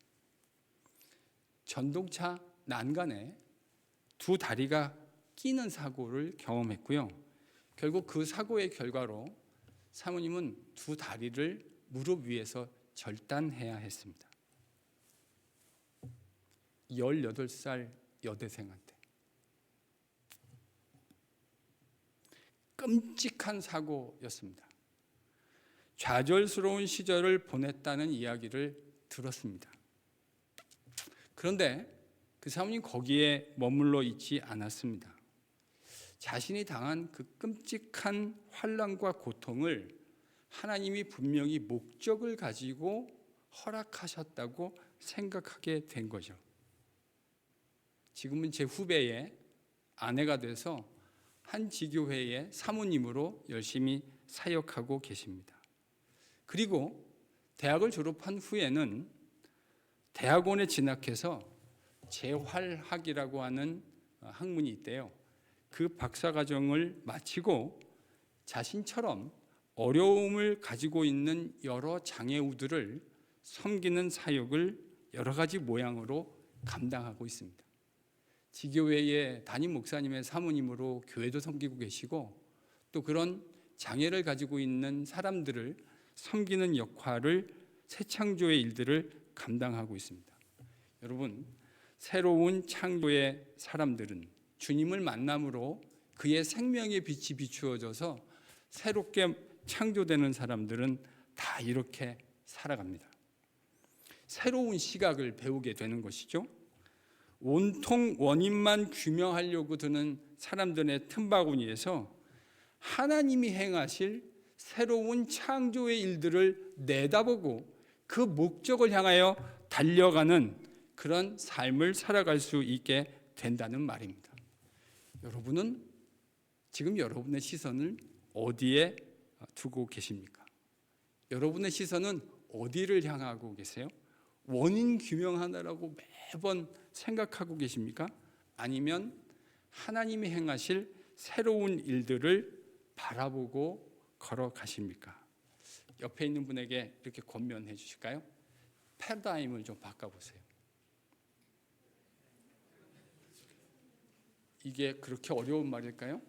전동차 난간에 두 다리가 끼는 사고를 경험했고요. 결국 그 사고의 결과로 사모님은 두 다리를 무릎 위에서 절단해야 했습니다. 18살 여대생한테. 끔찍한 사고였습니다. 좌절스러운 시절을 보냈다는 이야기를 들었습니다. 그런데 그 사모님 거기에 머물러 있지 않았습니다. 자신이 당한 그 끔찍한 환난과 고통을 하나님이 분명히 목적을 가지고 허락하셨다고 생각하게 된 거죠. 지금은 제 후배의 아내가 돼서 한 지교회의 사모님으로 열심히 사역하고 계십니다. 그리고 대학을 졸업한 후에는 대학원에 진학해서 재활학이라고 하는 학문이 있대요. 그 박사과정을 마치고 자신처럼 어려움을 가지고 있는 여러 장애우들을 섬기는 사역을 여러 가지 모양으로 감당하고 있습니다. 지교회의 담임 목사님의 사모님으로 교회도 섬기고 계시고 또 그런 장애를 가지고 있는 사람들을 섬기는 역할을 새 창조의 일들을 감당하고 있습니다. 여러분, 새로운 창조의 사람들은 주님을 만남으로 그의 생명의 빛이 비추어져서 새롭게 창조되는 사람들은 다 이렇게 살아갑니다. 새로운 시각을 배우게 되는 것이죠. 온통 원인만 규명하려고 드는 사람들의 틈바구니에서 하나님이 행하실 새로운 창조의 일들을 내다보고 그 목적을 향하여 달려가는 그런 삶을 살아갈 수 있게 된다는 말입니다. 여러분은 지금 여러분의 시선을 어디에 두고 계십니까? 여러분의 시선은 어디를 향하고 계세요? 원인 규명하느라고 매번 생각하고 계십니까? 아니면 하나님이 행하실 새로운 일들을 바라보고 걸어가십니까? 옆에 있는 분에게 이렇게 권면해 주실까요? 패러다임을 좀 바꿔보세요. 이게 그렇게 어려운 말일까요?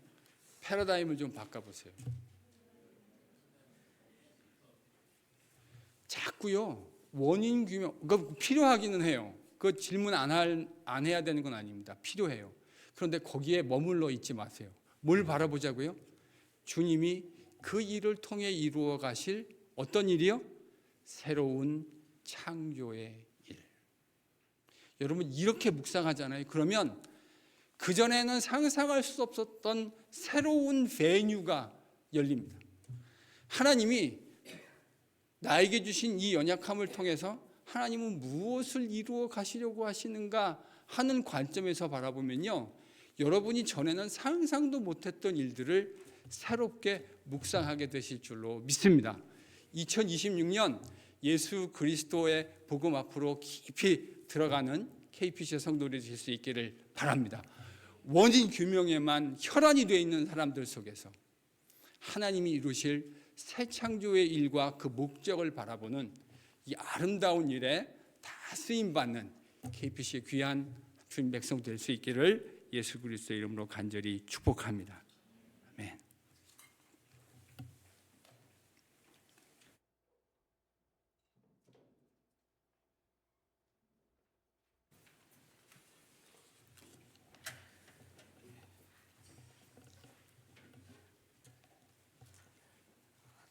패러다임을 좀 바꿔보세요. 자꾸요 원인 규명, 그러니까 필요하기는 해요. 그 질문 안 해야 되는 건 아닙니다. 필요해요. 그런데 거기에 머물러 있지 마세요. 뭘 바라보자고요? 주님이 그 일을 통해 이루어 가실 어떤 일이요? 새로운 창조의 일. 여러분 이렇게 묵상하잖아요. 그러면 그전에는 상상할 수 없었던 새로운 베뉴가 열립니다. 하나님이 나에게 주신 이 연약함을 통해서 하나님은 무엇을 이루어 가시려고 하시는가 하는 관점에서 바라보면요, 여러분이 전에는 상상도 못했던 일들을 새롭게 묵상하게 되실 줄로 믿습니다. 2026년 예수 그리스도의 복음 앞으로 깊이 들어가는 KPC의 성도들이 될 수 있기를 바랍니다. 원인 규명에만 혈안이 되어 있는 사람들 속에서 하나님이 이루실 새 창조의 일과 그 목적을 바라보는 이 아름다운 일에 다 쓰임받는 KPC의 귀한 주님 백성 될 수 있기를 예수 그리스도의 이름으로 간절히 축복합니다. 아멘.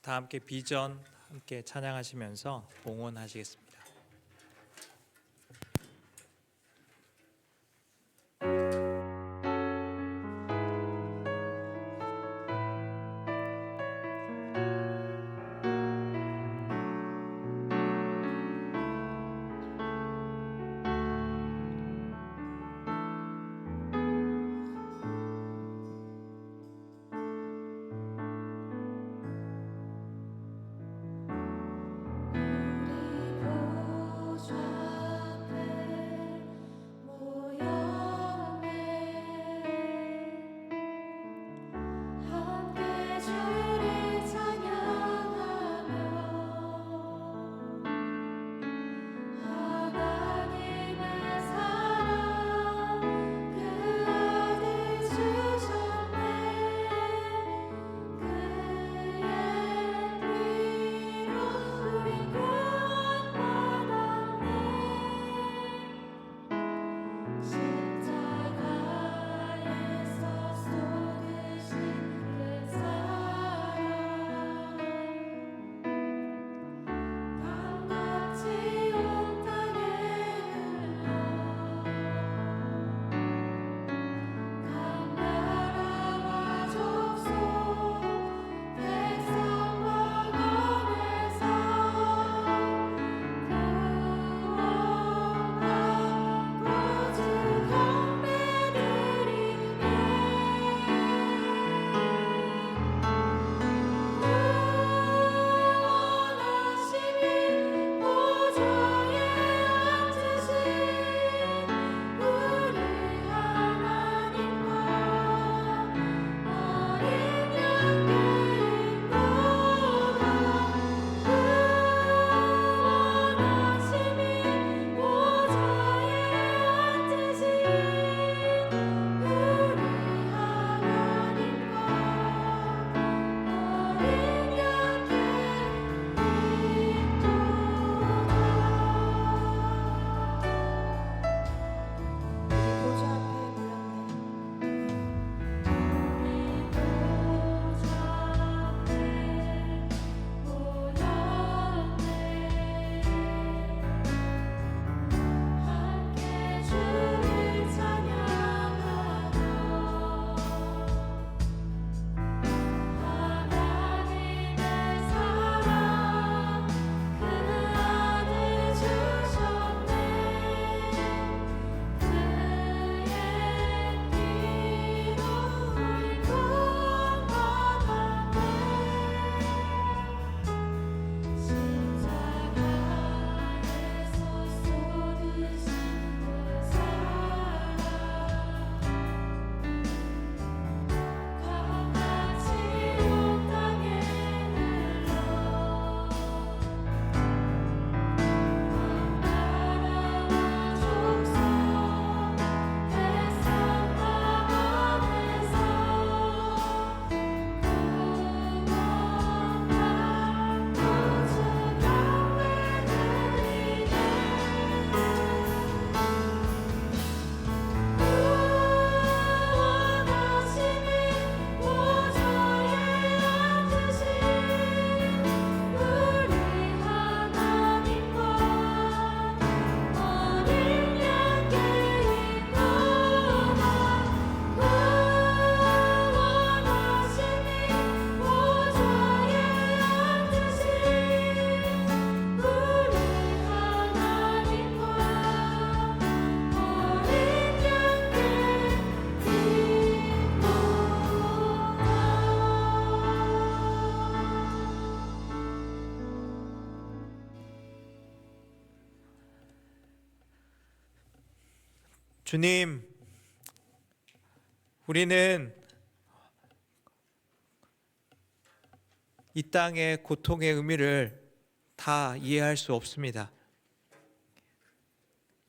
다 함께 비전 함께 찬양하시면서 봉헌하시겠습니다. 우리 주님, 우리는 이 땅의 고통의 의미를 다 이해할 수 없습니다.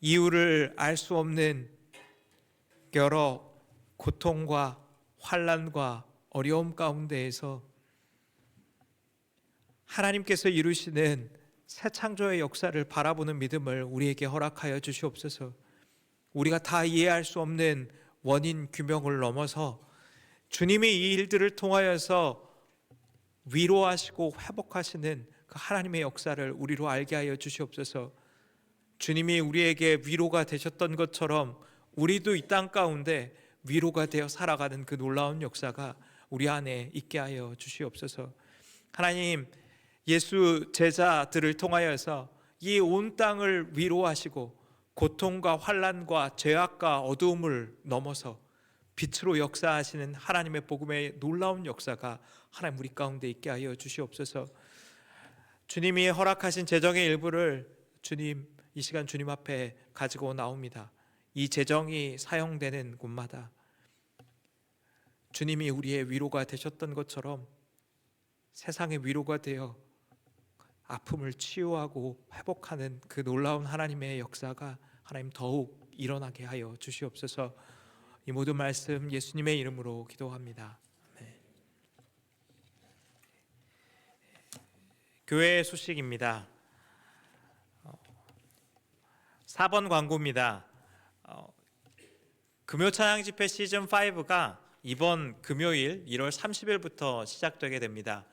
이유를 알 수 없는 여러 고통과 환난과 어려움 가운데에서 하나님께서 이루시는 새 창조의 역사를 바라보는 믿음을 우리에게 허락하여 주시옵소서. 우리가 다 이해할 수 없는 원인 규명을 넘어서 주님이 이 일들을 통하여서 위로하시고 회복하시는 그 하나님의 역사를 우리로 알게 하여 주시옵소서. 주님이 우리에게 위로가 되셨던 것처럼 우리도 이 땅 가운데 위로가 되어 살아가는 그 놀라운 역사가 우리 안에 있게 하여 주시옵소서. 하나님, 예수 제자들을 통하여서 이 온 땅을 위로하시고 고통과 환난과 죄악과 어두움을 넘어서 빛으로 역사하시는 하나님의 복음의 놀라운 역사가 하나님 우리 가운데 있게 하여 주시옵소서. 주님이 허락하신 재정의 일부를 주님, 이 시간 주님 앞에 가지고 나옵니다. 이 재정이 사용되는 곳마다 주님이 우리의 위로가 되셨던 것처럼 세상의 위로가 되어 아픔을 치유하고 회복하는 그 놀라운 하나님의 역사가 하나님 더욱 일어나게 하여 주시옵소서. 이 모든 말씀 예수님의 이름으로 기도합니다. 아멘. 교회 소식입니다. 4번 광고입니다. 금요 찬양 집회 시즌 5가 이번 금요일 1월 30일부터 시작되게 됩니다.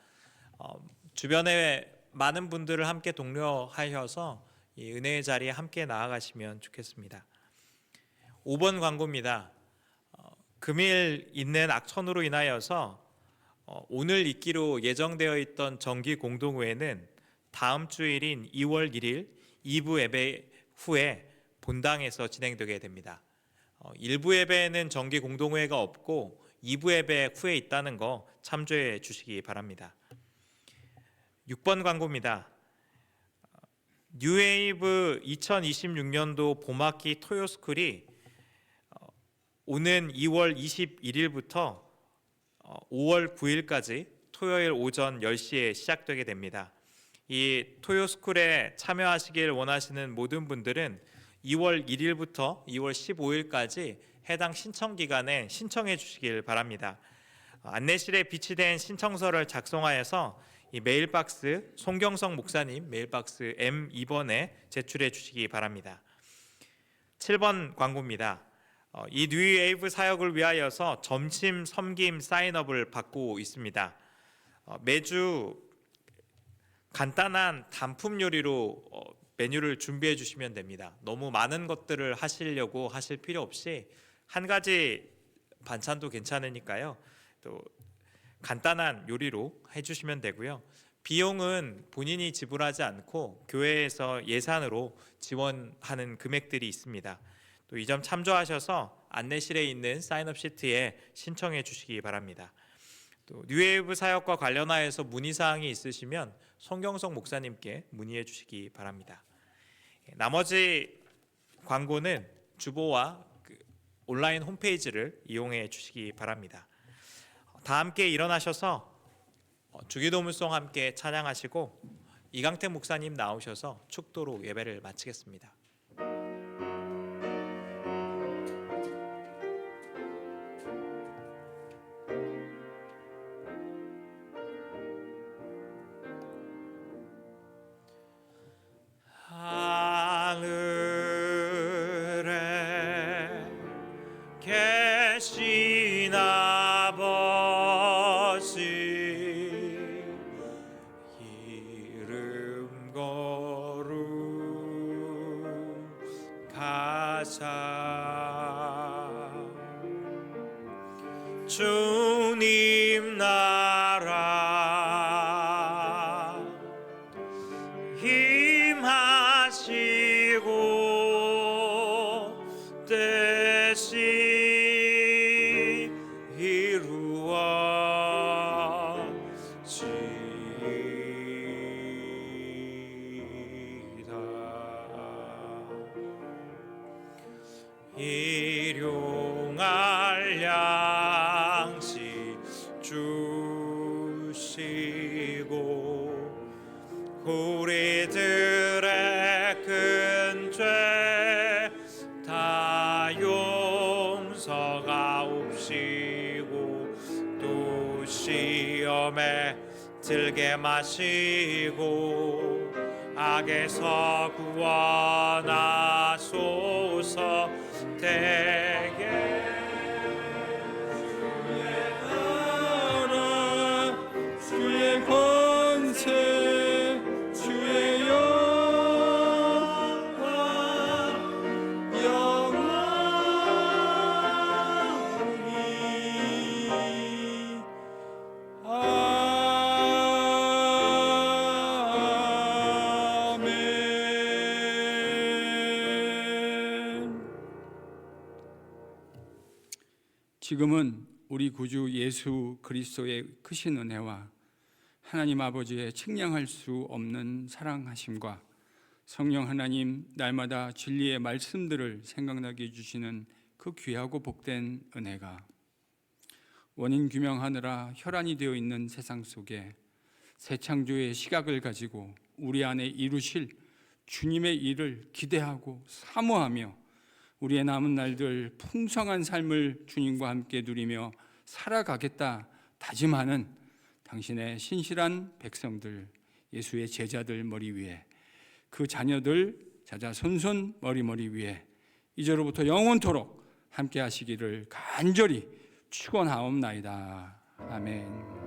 주변에 많은 분들을 함께 독려하셔서 이 은혜의 자리에 함께 나아가시면 좋겠습니다. 5번 광고입니다. 금일 있는 악천후로 인하여서 오늘 있기로 예정되어 있던 정기 공동회는 다음 주일인 2월 1일 2부 예배 후에 본당에서 진행되게 됩니다. 1부 예배에는 정기 공동회가 없고 2부 예배 후에 있다는 거 참조해 주시기 바랍니다. 6번 광고입니다. 뉴웨이브 2026년도 봄학기 토요스쿨이 오는 2월 21일부터 5월 9일까지 토요일 오전 10시에 시작되게 됩니다. 이 토요스쿨에 참여하시길 원하시는 모든 분들은 2월 1일부터 2월 15일까지 해당 신청 기간에 신청해 주시길 바랍니다. 안내실에 비치된 신청서를 작성하여서 이 메일박스 송경성 목사님 메일박스 M2번에 제출해 주시기 바랍니다. 7번 광고입니다. 이 뉴웨이브 사역을 위하여서 점심 섬김 사인업을 받고 있습니다. 매주 간단한 단품 요리로 메뉴를 준비해 주시면 됩니다. 너무 많은 것들을 하시려고 하실 필요 없이 한 가지 반찬도 괜찮으니까요. 또 간단한 요리로 해주시면 되고요. 비용은 본인이 지불하지 않고 교회에서 예산으로 지원하는 금액들이 있습니다. 또 이 점 참조하셔서 안내실에 있는 사인업 시트에 신청해 주시기 바랍니다. 또 뉴웨이브 사역과 관련하여서 문의사항이 있으시면 송경석 목사님께 문의해 주시기 바랍니다. 나머지 광고는 주보와 온라인 홈페이지를 이용해 주시기 바랍니다. 다 함께 일어나셔서 주기도문송 함께 찬양하시고 이강태 목사님 나오셔서 축도로 예배를 마치겠습니다. 계신 아버지 이름 거룩하사 주님 나라 임하시고 뜻이 이루어지이다. 주시고 우리들의 큰 죄 다 용서하옵시고 또 시험에 들게 마시고 악에서 구원하소서. 대개 주의 권세 주의 영원히 아멘. 지금은 우리 구주 예수 그리스도의 크신 은혜와 하나님 아버지의 측량할 수 없는 사랑하심과 성령 하나님 날마다 진리의 말씀들을 생각나게 해주시는 그 귀하고 복된 은혜가 원인 규명하느라 혈안이 되어 있는 세상 속에 새 창조의 시각을 가지고 우리 안에 이루실 주님의 일을 기대하고 사모하며 우리의 남은 날들 풍성한 삶을 주님과 함께 누리며 살아가겠다 다짐하는 당신의 신실한 백성들, 예수의 제자들 머리 위에, 그 자녀들 자자손손 머리 위에 이제로부터 영원토록 함께 하시기를 간절히 축원하옵나이다. 아멘.